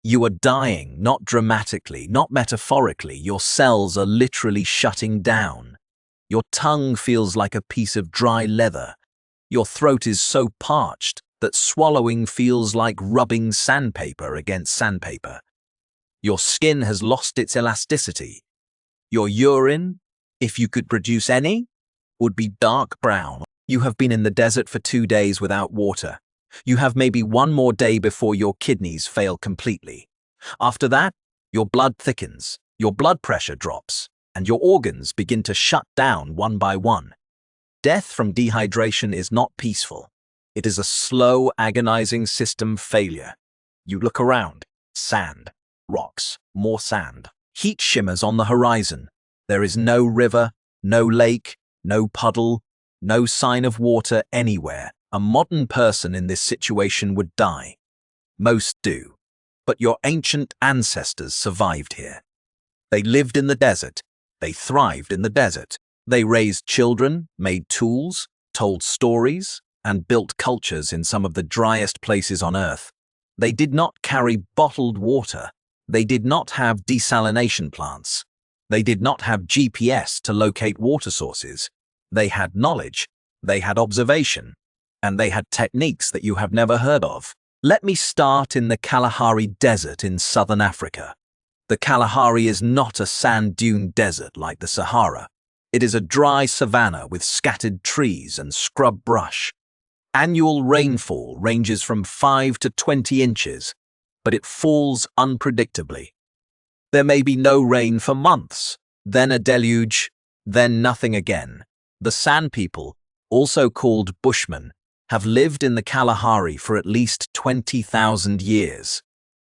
You are dying, not dramatically, not metaphorically. Your cells are literally shutting down. Your tongue feels like a piece of dry leather. Your throat is so parched that swallowing feels like rubbing sandpaper against sandpaper. Your skin has lost its elasticity. Your urine, if you could produce any, would be dark brown. You have been in the desert for 2 days without water. You have maybe one more day before your kidneys fail completely. After that, your blood thickens, your blood pressure drops, and your organs begin to shut down one by one. Death from dehydration is not peaceful. It is a slow, agonizing system failure. You look around. Sand, rocks, more sand. Heat shimmers on the horizon. There is no river, no lake, no puddle, no sign of water anywhere. A modern person in this situation would die. Most do. But your ancient ancestors survived here. They lived in the desert. They thrived in the desert. They raised children, made tools, told stories, and built cultures in some of the driest places on Earth. They did not carry bottled water. They did not have desalination plants. They did not have GPS to locate water sources. They had knowledge. They had observation. And they had techniques that you have never heard of. Let me start in the Kalahari Desert in southern Africa. The Kalahari is not a sand dune desert like the Sahara. It is a dry savanna with scattered trees and scrub brush. Annual rainfall ranges from 5 to 20 inches, but it falls unpredictably. There may be no rain for months, then a deluge, then nothing again. The San people, also called Bushmen, have lived in the Kalahari for at least 20,000 years.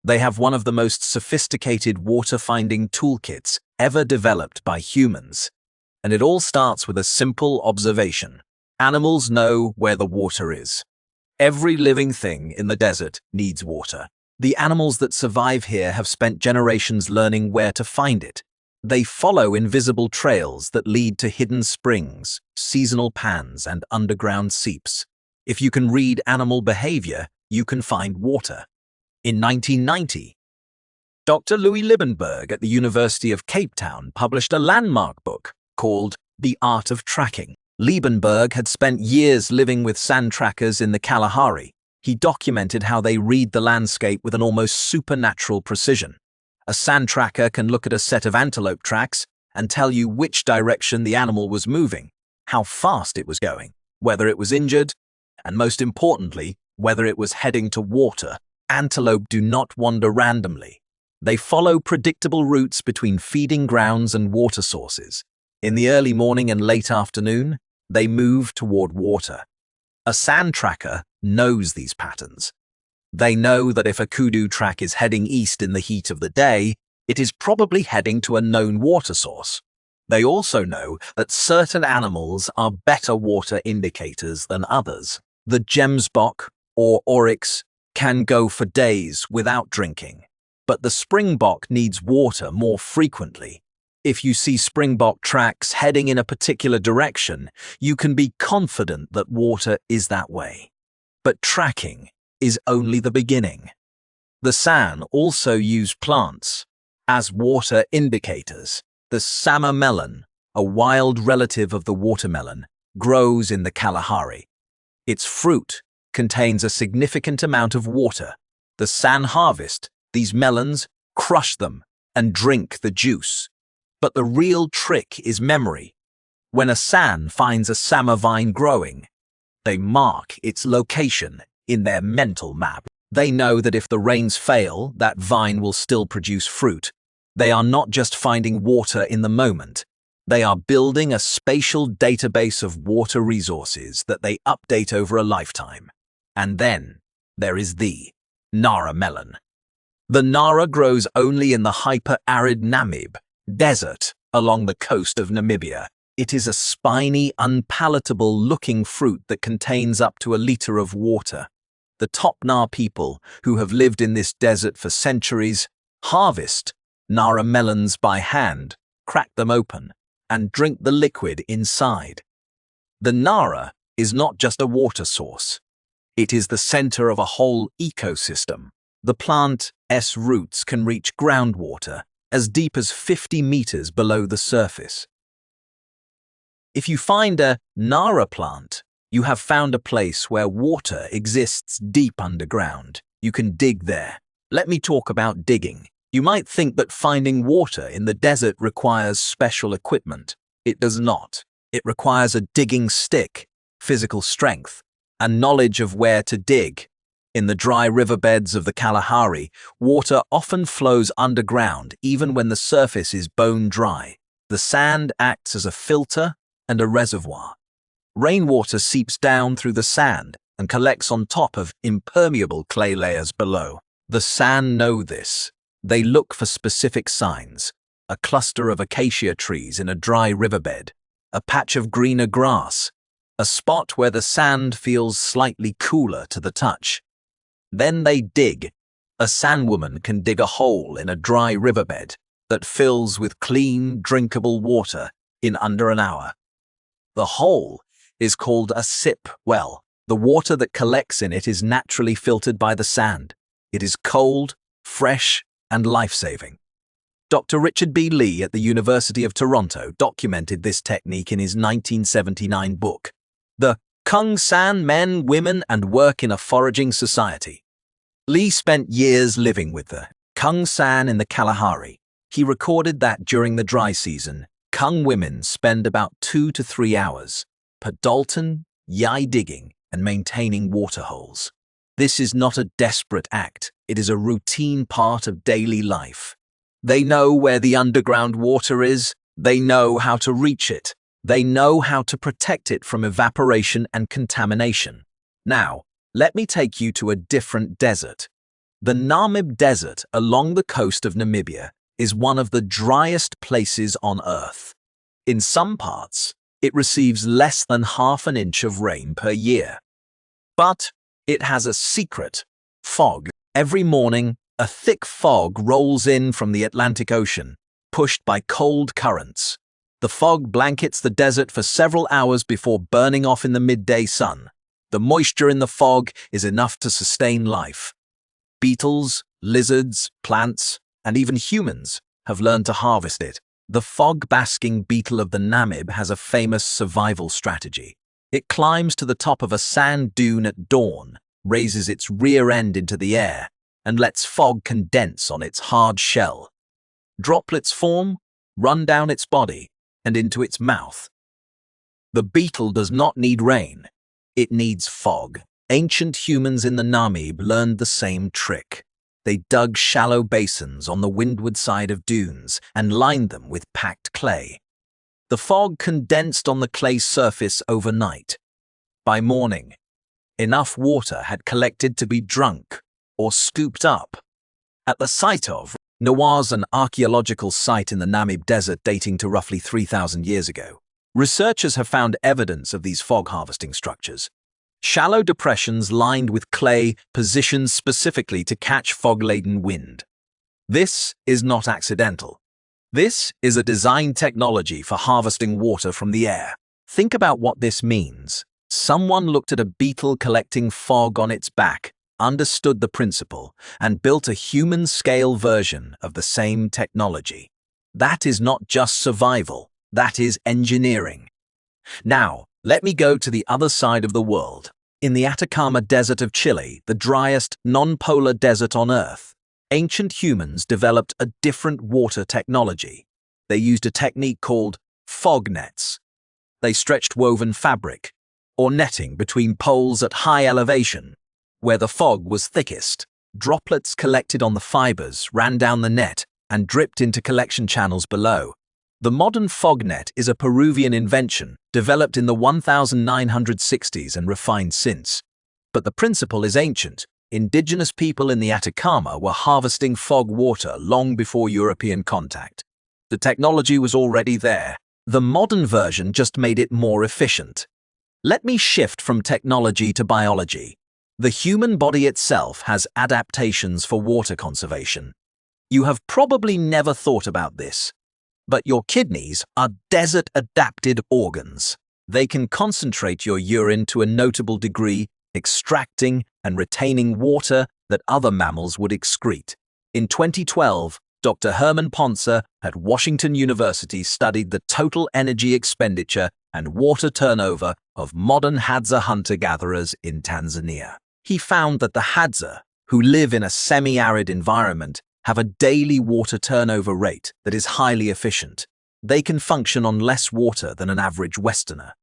They have one of the most sophisticated water-finding toolkits ever developed by humans. And it all starts with a simple observation. Animals know where the water is. Every living thing in the desert needs water. The animals that survive here have spent generations learning where to find it. They follow invisible trails that lead to hidden springs, seasonal pans, and underground seeps. If you can read animal behavior, you can find water. In 1990, Dr. Louis Liebenberg at the University of Cape Town published a landmark book called The Art of Tracking. Liebenberg had spent years living with sand trackers in the Kalahari. He documented how they read the landscape with an almost supernatural precision. A sand tracker can look at a set of antelope tracks and tell you which direction the animal was moving, how fast it was going, whether it was injured, and most importantly, whether it was heading to water. Antelope do not wander randomly. They follow predictable routes between feeding grounds and water sources. In the early morning and late afternoon, they move toward water. A sand tracker knows these patterns. They know that if a kudu track is heading east in the heat of the day, it is probably heading to a known water source. They also know that certain animals are better water indicators than others. The gemsbok, or oryx, can go for days without drinking, but the springbok needs water more frequently. If you see springbok tracks heading in a particular direction, you can be confident that water is that way. But tracking is only the beginning. The San also use plants as water indicators. The sama melon, a wild relative of the watermelon, grows in the Kalahari. Its fruit contains a significant amount of water. The San harvest these melons, crush them, and drink the juice. But the real trick is memory. When a San finds a sama vine growing, they mark its location in their mental map. They know that if the rains fail, that vine will still produce fruit. They are not just finding water in the moment. They are building a spatial database of water resources that they update over a lifetime. And then there is the Nara melon. The Nara grows only in the hyper-arid Namib desert along the coast of Namibia. It is a spiny, unpalatable-looking fruit that contains up to a liter of water. The Topnar people, who have lived in this desert for centuries, harvest Nara melons by hand, crack them open, and drink the liquid inside. The Nara is not just a water source. It is the center of a whole ecosystem. The plant roots can reach groundwater as deep as 50 meters below the surface. If you find a Nara plant, you have found a place where water exists deep underground. You can dig there. Let me talk about digging. You might think that finding water in the desert requires special equipment. It does not. It requires a digging stick, physical strength, and knowledge of where to dig. In the dry riverbeds of the Kalahari, water often flows underground even when the surface is bone dry. The sand acts as a filter and a reservoir. Rainwater seeps down through the sand and collects on top of impermeable clay layers below. The San know this. They look for specific signs: a cluster of acacia trees in a dry riverbed, a patch of greener grass, a spot where the sand feels slightly cooler to the touch. Then they dig. A San woman can dig a hole in a dry riverbed that fills with clean, drinkable water in under an hour. The hole is called a sip well. The water that collects in it is naturally filtered by the sand. It is cold, fresh, and life-saving. Dr. Richard B. Lee at the University of Toronto documented this technique in his 1979 book, The Haiďom San Men, Women, and Work in a Foraging Society. Lee spent years living with the Haiďom San in the Kalahari. He recorded that during the dry season, Haiďom women spend about 2 to 3 hours per Dalton, Yai digging and maintaining water holes. This is not a desperate act. It is a routine part of daily life. They know where the underground water is. They know how to reach it. They know how to protect it from evaporation and contamination. Now, let me take you to a different desert. The Namib Desert along the coast of Namibia is one of the driest places on Earth. In some parts, it receives less than half an inch of rain per year. But it has a secret: fog. Every morning, a thick fog rolls in from the Atlantic Ocean, pushed by cold currents. The fog blankets the desert for several hours before burning off in the midday sun. The moisture in the fog is enough to sustain life. Beetles, lizards, plants, and even humans have learned to harvest it. The fog-basking beetle of the Namib has a famous survival strategy. It climbs to the top of a sand dune at dawn, raises its rear end into the air, and lets fog condense on its hard shell. Droplets form, run down its body, and into its mouth. The beetle does not need rain. It needs fog. Ancient humans in the Namib learned the same trick. They dug shallow basins on the windward side of dunes and lined them with packed clay. The fog condensed on the clay surface overnight. By morning, enough water had collected to be drunk or scooped up. At the site of Nawas, an archaeological site in the Namib Desert dating to roughly 3,000 years ago, researchers have found evidence of these fog harvesting structures. Shallow depressions lined with clay positioned specifically to catch fog-laden wind. This is not accidental. This is a design technology for harvesting water from the air. Think about what this means. Someone looked at a beetle collecting fog on its back, understood the principle, and built a human-scale version of the same technology. That is not just survival, that is engineering. Now, let me go to the other side of the world. In the Atacama Desert of Chile, the driest non-polar desert on Earth, ancient humans developed a different water technology. They used a technique called fog nets. They stretched woven fabric, or netting, between poles at high elevation. Where the fog was thickest, droplets collected on the fibers ran down the net and dripped into collection channels below. The modern fog net is a Peruvian invention, developed in the 1960s and refined since. But the principle is ancient. Indigenous people in the Atacama were harvesting fog water long before European contact. The technology was already there. The modern version just made it more efficient. Let me shift from technology to biology. The human body itself has adaptations for water conservation. You have probably never thought about this, but your kidneys are desert-adapted organs. They can concentrate your urine to a notable degree, extracting and retaining water that other mammals would excrete. In 2012, Dr. Haiďom San at Washington University studied the total energy expenditure and water turnover of modern Hadza hunter-gatherers in Tanzania. He found that the Hadza, who live in a semi-arid environment, have a daily water turnover rate that is highly efficient. They can function on less water than an average Westerner.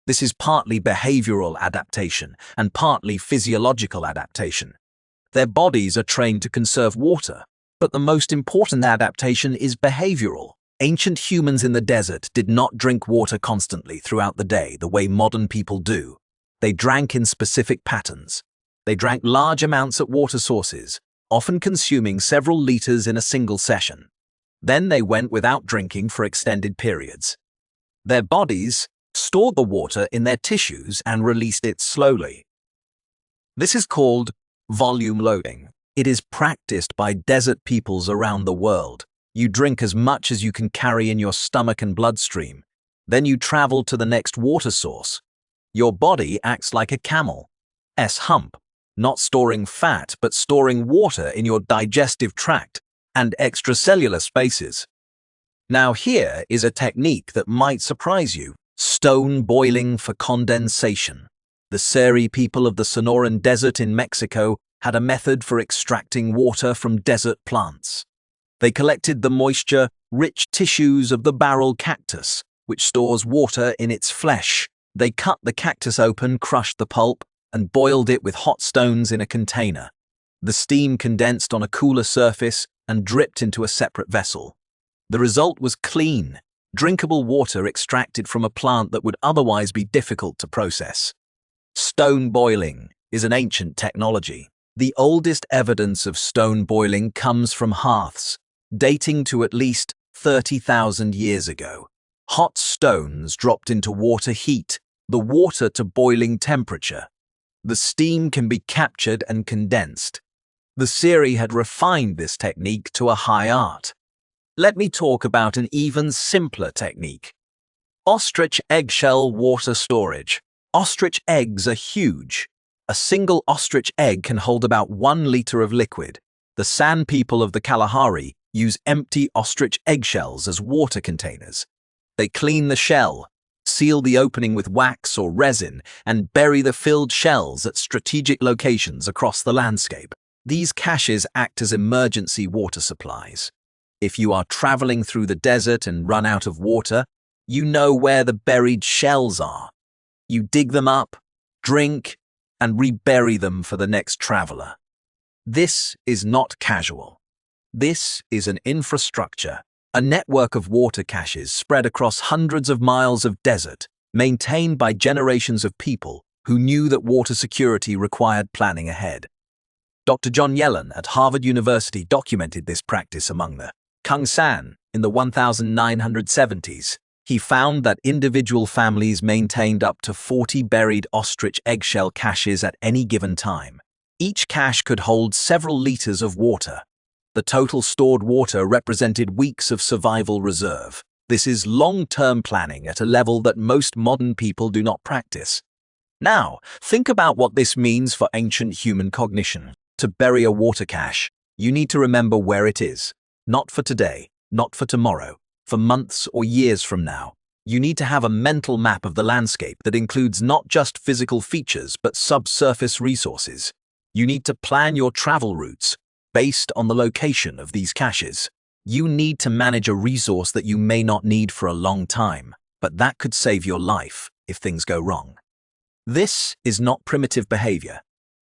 This is partly behavioral adaptation and partly physiological adaptation. Their bodies are trained to conserve water, but the most important adaptation is behavioral. Ancient humans in the desert did not drink water constantly throughout the day the way modern people do. They drank in specific patterns. They drank large amounts at water sources, often consuming several liters in a single session. Then they went without drinking for extended periods. Their bodies stored the water in their tissues and released it slowly. This is called volume loading. It is practiced by desert peoples around the world. You drink as much as you can carry in your stomach and bloodstream. Then you travel to the next water source. Your body acts like a camel's hump, not storing fat but storing water in your digestive tract and extracellular spaces. Now here is a technique that might surprise you: stone boiling for condensation. The Seri people of the Sonoran Desert in Mexico had a method for extracting water from desert plants. They collected the moisture-rich tissues of the barrel cactus, which stores water in its flesh. They cut the cactus open, crushed the pulp, and boiled it with hot stones in a container. The steam condensed on a cooler surface and dripped into a separate vessel. The result was clean, drinkable water extracted from a plant that would otherwise be difficult to process. Stone boiling is an ancient technology. The oldest evidence of stone boiling comes from hearths, dating to at least 30,000 years ago. Hot stones dropped into water heat the water to boiling temperature. The steam can be captured and condensed. The Seri had refined this technique to a high art. Let me talk about an even simpler technique. Ostrich eggshell water storage. Ostrich eggs are huge. A single ostrich egg can hold about 1 liter of liquid. The San people of the Kalahari use empty ostrich eggshells as water containers. They clean the shell, seal the opening with wax or resin, and bury the filled shells at strategic locations across the landscape. These caches act as emergency water supplies. If you are traveling through the desert and run out of water, you know where the buried shells are. You dig them up, drink, and rebury them for the next traveler. This is not casual. This is an infrastructure, a network of water caches spread across hundreds of miles of desert, maintained by generations of people who knew that water security required planning ahead. Dr. John Yellen at Harvard University documented this practice among the Heiၤom San in the 1970s. He found that individual families maintained up to 40 buried ostrich eggshell caches at any given time. Each cache could hold several liters of water. The total stored water represented weeks of survival reserve. This is long-term planning at a level that most modern people do not practice. Now, think about what this means for ancient human cognition. To bury a water cache, you need to remember where it is. Not for today, not for tomorrow, for months or years from now. You need to have a mental map of the landscape that includes not just physical features but subsurface resources. You need to plan your travel routes based on the location of these caches. You need to manage a resource that you may not need for a long time, but that could save your life if things go wrong. This is not primitive behavior.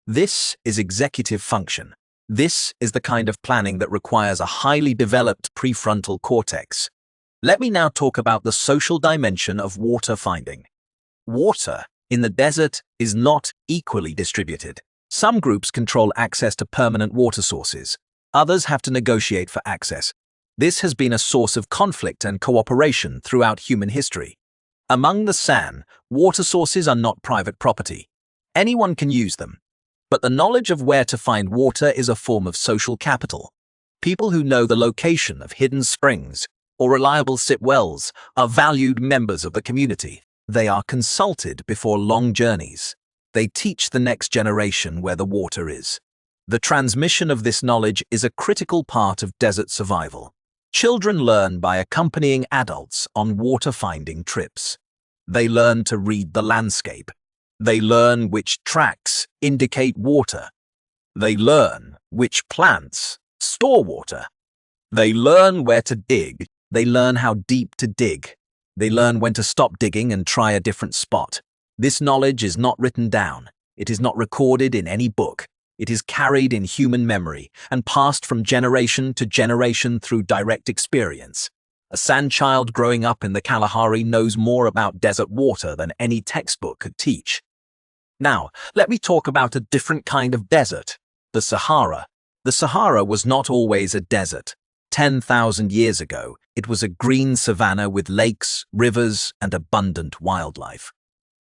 This is executive function. This is the kind of planning that requires a highly developed prefrontal cortex. Let me now talk about the social dimension of water finding. Water in the desert is not equally distributed. Some groups control access to permanent water sources. Others have to negotiate for access. This has been a source of conflict and cooperation throughout human history. Among the San, water sources are not private property. Anyone can use them. But the knowledge of where to find water is a form of social capital. People who know the location of hidden springs or reliable sip wells are valued members of the community. They are consulted before long journeys. They teach the next generation where the water is. The transmission of this knowledge is a critical part of desert survival. Children learn by accompanying adults on water-finding trips. They learn to read the landscape. They learn which tracks indicate water. They learn which plants store water. They learn where to dig. They learn how deep to dig. They learn when to stop digging and try a different spot. This knowledge is not written down. It is not recorded in any book. It is carried in human memory and passed from generation to generation through direct experience. A San child growing up in the Kalahari knows more about desert water than any textbook could teach. Now, let me talk about a different kind of desert, the Sahara. The Sahara was not always a desert. 10,000 years ago, it was a green savanna with lakes, rivers, and abundant wildlife.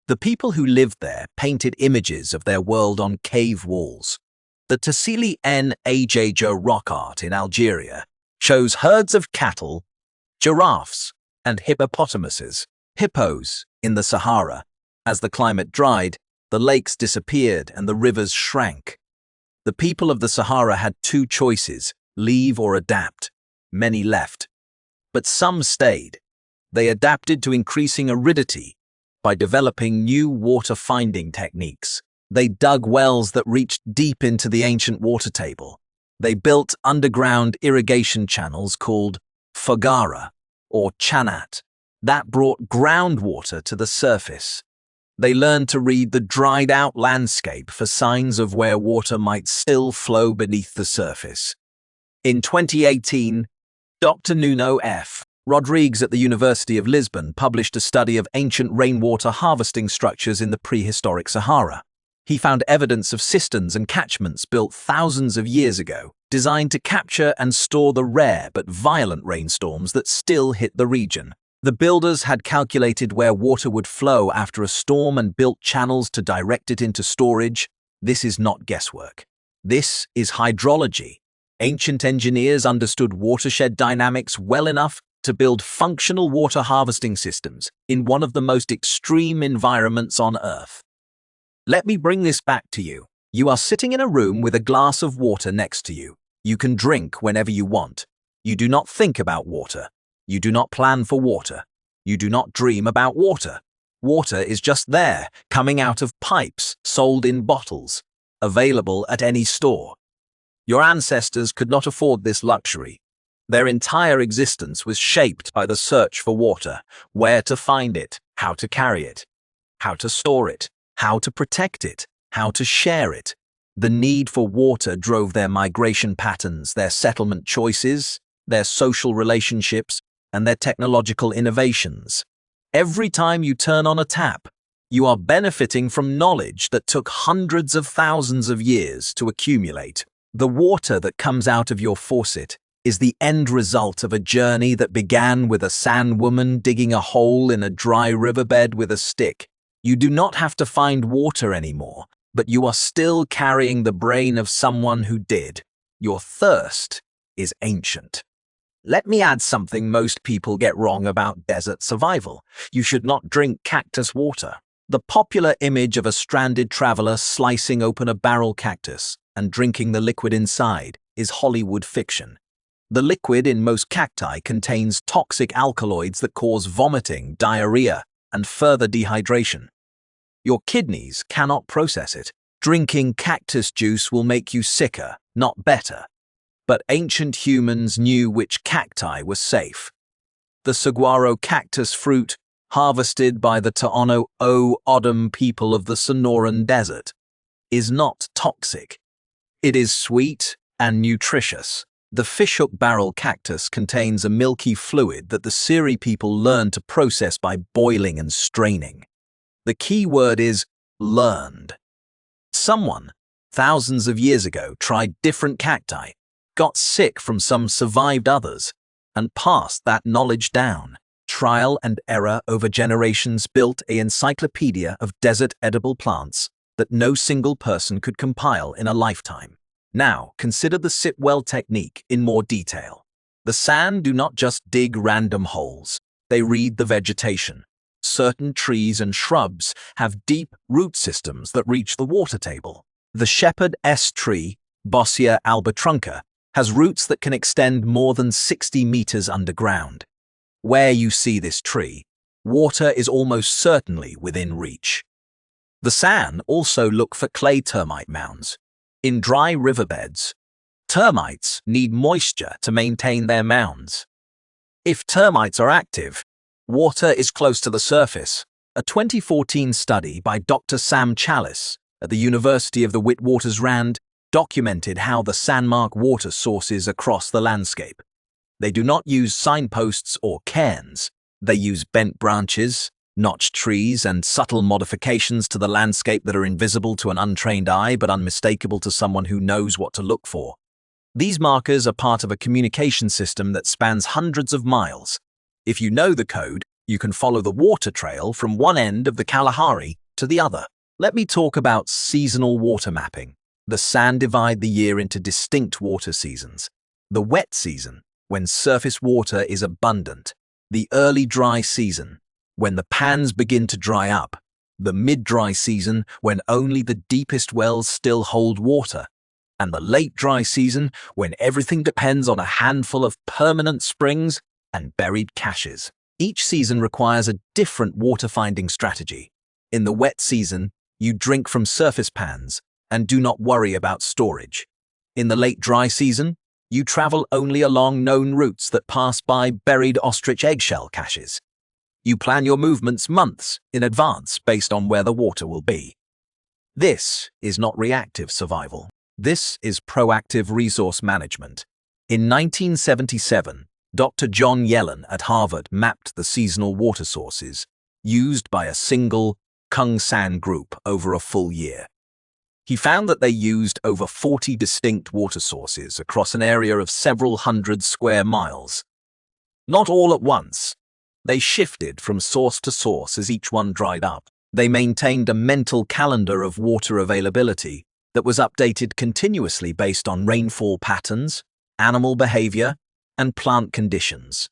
The people who lived there painted images of their world on cave walls. The Tassili N. Ajajo rock art in Algeria shows herds of cattle, giraffes, and hippopotamuses, hippos, in the Sahara. As the climate dried, the lakes disappeared and the rivers shrank. The people of the Sahara had two choices: leave or adapt. Many left, but some stayed. They adapted to increasing aridity by developing new water-finding techniques. They dug wells that reached deep into the ancient water table. They built underground irrigation channels called fogara, or chanat, that brought groundwater to the surface. They learned to read the dried-out landscape for signs of where water might still flow beneath the surface. In 2018, Dr. Nuno F. Rodrigues at the University of Lisbon published a study of ancient rainwater harvesting structures in the prehistoric Sahara. He found evidence of cisterns and catchments built thousands of years ago, designed to capture and store the rare but violent rainstorms that still hit the region. The builders had calculated where water would flow after a storm and built channels to direct it into storage. This is not guesswork. This is hydrology. Ancient engineers understood watershed dynamics well enough to build functional water harvesting systems in one of the most extreme environments on Earth. Let me bring this back to you. You are sitting in a room with a glass of water next to you. You can drink whenever you want. You do not think about water. You do not plan for water. You do not dream about water. Water is just there, coming out of pipes, sold in bottles, available at any store. Your ancestors could not afford this luxury. Their entire existence was shaped by the search for water, where to find it, how to carry it, how to store it, how to protect it, how to share it. The need for water drove their migration patterns, their settlement choices, their social relationships, and their technological innovations. Every time you turn on a tap, you are benefiting from knowledge that took hundreds of thousands of years to accumulate. The water that comes out of your faucet is the end result of a journey that began with a San woman digging a hole in a dry riverbed with a stick. You do not have to find water anymore, but you are still carrying the brain of someone who did. Your thirst is ancient. Let me add something most people get wrong about desert survival. You should not drink cactus water. The popular image of a stranded traveler slicing open a barrel cactus and drinking the liquid inside is Hollywood fiction. The liquid in most cacti contains toxic alkaloids that cause vomiting, diarrhea, and further dehydration. Your kidneys cannot process it. Drinking cactus juice will make you sicker, not better. But ancient humans knew which cacti were safe. The saguaro cactus fruit, harvested by the Taono o Odom people of the Sonoran Desert, is not toxic. It is sweet and nutritious. The fishhook barrel cactus contains a milky fluid that the Seri people learned to process by boiling and straining. The key word is learned. Someone, thousands of years ago, tried different cacti, got sick from some, survived others, and passed that knowledge down. Trial and error over generations built an encyclopedia of desert edible plants that no single person could compile in a lifetime. Now, consider the sit-well technique in more detail. The San do not just dig random holes, they read the vegetation. Certain trees and shrubs have deep root systems that reach the water table. The shepherd S tree Bossia albatrunca, has roots that can extend more than 60 meters underground. Where you see this tree, water is almost certainly within reach. The San also look for clay termite mounds. In dry riverbeds, termites need moisture to maintain their mounds. If termites are active, water is close to the surface. A 2014 study by Dr. Sam Chalice at the University of the Witwatersrand documented how the San mark water sources across the landscape. They do not use signposts or cairns. They use bent branches, notched trees, and subtle modifications to the landscape that are invisible to an untrained eye but unmistakable to someone who knows what to look for. These markers are part of a communication system that spans hundreds of miles. If you know the code, you can follow the water trail from one end of the Kalahari to the other. Let me talk about seasonal water mapping. The San divide the year into distinct water seasons. The wet season, when surface water is abundant. The early dry season, when the pans begin to dry up. The mid-dry season, when only the deepest wells still hold water. And the late dry season, when everything depends on a handful of permanent springs and buried caches. Each season requires a different water-finding strategy. In the wet season, you drink from surface pans and do not worry about storage. In the late dry season, you travel only along known routes that pass by buried ostrich eggshell caches. You plan your movements months in advance based on where the water will be. This is not reactive survival. This is proactive resource management. In 1977, Dr. John Yellen at Harvard mapped the seasonal water sources used by a single Haiďom San group over a full year. He found that they used over 40 distinct water sources across an area of several hundred square miles. Not all at once. They shifted from source to source as each one dried up. They maintained a mental calendar of water availability that was updated continuously based on rainfall patterns, animal behavior, and plant conditions.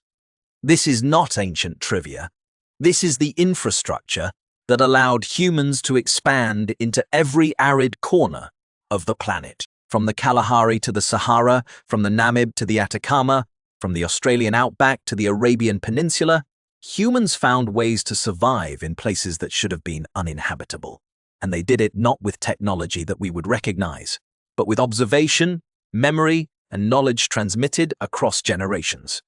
This is not ancient trivia. This is the infrastructure that allowed humans to expand into every arid corner of the planet. From the Kalahari to the Sahara, from the Namib to the Atacama, from the Australian outback to the Arabian Peninsula, humans found ways to survive in places that should have been uninhabitable. And they did it not with technology that we would recognize, but with observation, memory, and knowledge transmitted across generations.